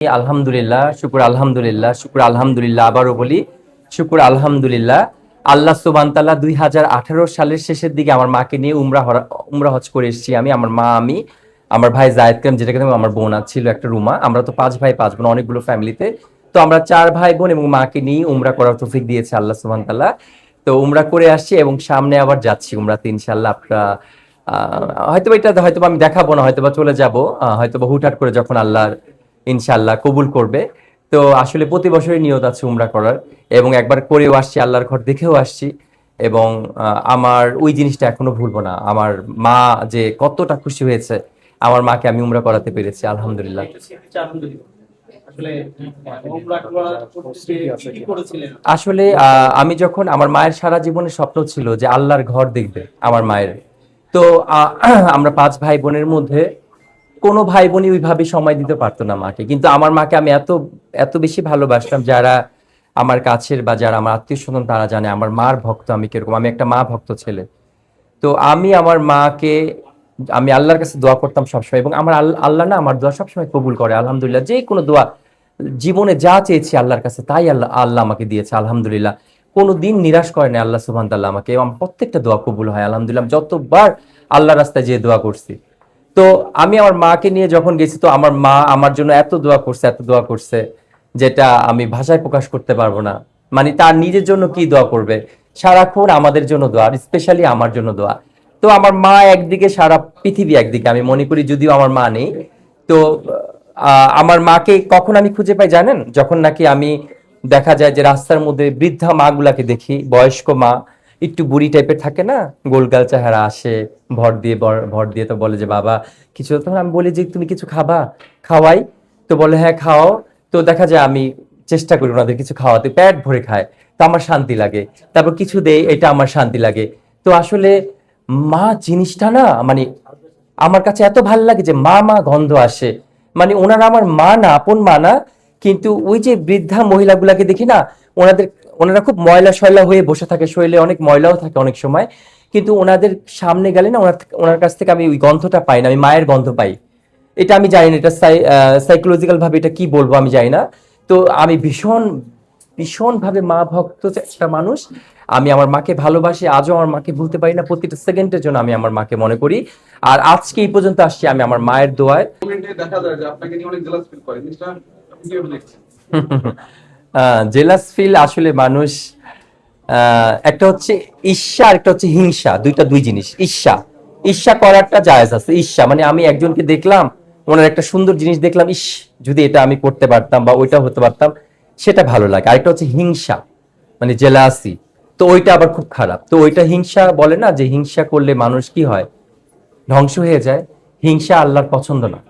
আলহামদুলিল্লাহ, শুকুর আলহামদুলিল্লাহ, শুকুর আলহামদুলিল্লাহ, আবারও বলি শুকুর আলহামদুলিল্লাহ। আল্লাহ সুবহানাহু ওয়া তাআলা 2018 সালের শেষের দিকে আমার মাকে নিয়ে উমরা হজ করে এসেছি। আমার মা, আমি, আমার ভাই জায়েদ খান, যেটাকে আমার বোন ছিল একটা রুমা। আমরা তো 5 ভাই 5 বোন, অনেকগুলো ফ্যামিলিতে। তো আমরা 4 ভাই বোন এবং মাকে নিয়ে উমরা করার তৌফিক দিয়েছে আল্লাহ সুবহানাহু ওয়া তাআলা। তো উমরা করে আসছি এবং সামনে আবার যাচ্ছি উমরাতে ইনশাআল্লাহ। আপনারা হয়তোবা এটা হয়তোবা আমি দেখাবো না, হয়তোবা চলে যাব, হয়তোবা হুটহাট করে যখন আল্লাহর ইনশাআল্লাহ কবুল করবে। তো আসলে প্রতি বছরই নিয়ত আছে উমরা করার, এবং একবার করেও আসছি, আল্লাহর ঘর দেখেও আসছি। এবং আমার ওই জিনিসটা এখনো ভুলবো না। আমার মা যে কতটা খুশি হয়েছে, আমার মাকে আমি উমরা করাতে পেরেছি, আলহামদুলিল্লাহ। আসলে আমি যখন, আমার মায়ের সারা জীবনের স্বপ্ন ছিল যে আল্লাহর ঘর দেখবে আমার মায়ের। তো আমরা 5 ভাই বোনের মধ্যে কোনো ভাই বোনই ওইভাবে সময় দিতে পারতো না মাকে, কিন্তু আমার মাকে আমি এত এত বেশি ভালোবাসতাম। যারা আমার কাছের বা যারা আমার আত্মীয় স্বজন তারা জানে আমার মার ভক্ত আমি কিরকম। আমি একটা মা ভক্ত ছেলে। তো আমি আমার মাকে, আমি আল্লাহর কাছে দোয়া করতাম সবসময়, এবং আমার আল্লাহ না আমার দোয়া সবসময় কবুল করে আলহামদুলিল্লাহ। যে কোনো দোয়া জীবনে যা চেয়েছি আল্লাহর কাছে তাই আল্লাহ আল্লাহ আমাকে দিয়েছে আলহামদুলিল্লাহ। কোনো দিন নিরাশ করে না আল্লাহ সুবহানাহু ওয়া তাআলা আমাকে, এবং প্রত্যেকটা দোয়া কবুল হয় আলহামদুলিল্লাহ। যতবার আল্লাহর রাস্তায় যে দোয়া করছি, তো আমি আমার মাকে নিয়ে যখন গেছি, তো আমার মা আমার জন্য এত দোয়া করছে, এত দোয়া করছে, যেটা আমি ভাষায় প্রকাশ করতে পারবো না। মানে তার নিজের জন্য কি দোয়া করবে, সারাক্ষণ আমাদের জন্য দোয়া, আর স্পেশালি আমার জন্য দোয়া। তো আমার মা একদিকে, সারা পৃথিবী একদিকে আমি মনে করি, যদিও আমার মা নেই। তো আমার মাকে কখন আমি খুঁজে পাই জানেন? যখন নাকি আমি, দেখা যায় যে রাস্তার মধ্যে বৃদ্ধা মা গুলাকে দেখি, বয়স্ক মা, একটু বুড়ি টাইপের থাকে না, গোলগাল চেহারা, আসে ভর দিয়ে তো বলে যে বাবা কিছু। তখন আমি বলি যে তুমি কিছু খাবা, খাওয়াই। তো বলে হ্যাঁ খাও। তো দেখা যায় আমি চেষ্টা করি ওনাদের কিছু খাওয়াতে, পেট ভরে খায়, তো আমার শান্তি লাগে। তারপর কিছু দেই, এটা আমার শান্তি লাগে। তো আসলে মা জিনিসটা না, মানে আমার কাছে এত ভালো লাগে যে মা মা গন্ধ আসে। মানে ওনারা আমার মা না, আপন মা না, কিন্তু ওই যে বৃদ্ধা মহিলাগুলাকে দেখি না, ওনাদের, ওনারা খুব ময়লা সয়লা হয়ে বসে থাকে, শরীরে অনেক ময়লাও থাকে অনেক সময়, কিন্তু ওনাদের সামনে গেলে না, ওনার কাছ থেকে আমি ওই গন্ধটা পাই না, আমি মায়ের গন্ধ পাই। এটা আমি জানি না, এটা সাইকোলজিক্যাল ভাবে এটা কি বলবো আমি জানি না। তো আমি ভীষণ ভীষণ ভাবে মা ভক্ত একটা মানুষ। আমি আমার মাকে ভালোবাসি, আজও আমার মাকে ভুলতে পারি না, প্রতিটা সেকেন্ডের জন্য আমি আমার মাকে মনে করি। আর আজকে এই পর্যন্ত আসছি আমি আমার মায়ের দোয়ায়। দেখা যায় যে আপনাকে নিয়ে অনেক জেলাস ফিল করে জিনিসটা আপনি কিভাবে দেখছেন? জেলাস ফিল আসলে মানুষ, একটা হচ্ছে ঈর্ষা আর একটা হচ্ছে হিংসা, দুই জিনিস। ঈর্ষা, ঈর্ষা করাটা জায়েজ আছে। ঈর্ষা মানে আমি একজনকে দেখলাম, ওনার একটা সুন্দর জিনিস দেখলাম, ইস যদি এটা আমি করতে পারতাম বা ওইটা হতে পারতাম, সেটা ভালো লাগে। আরেকটা হচ্ছে হিংসা, মানে জেলাসি। তো ওইটা আবার খুব খারাপ। তো ওইটা হিংসা বলে না, যে হিংসা করলে মানুষ কি হয়, ধ্বংস হয়ে যায়। হিংসা আল্লাহর পছন্দ না।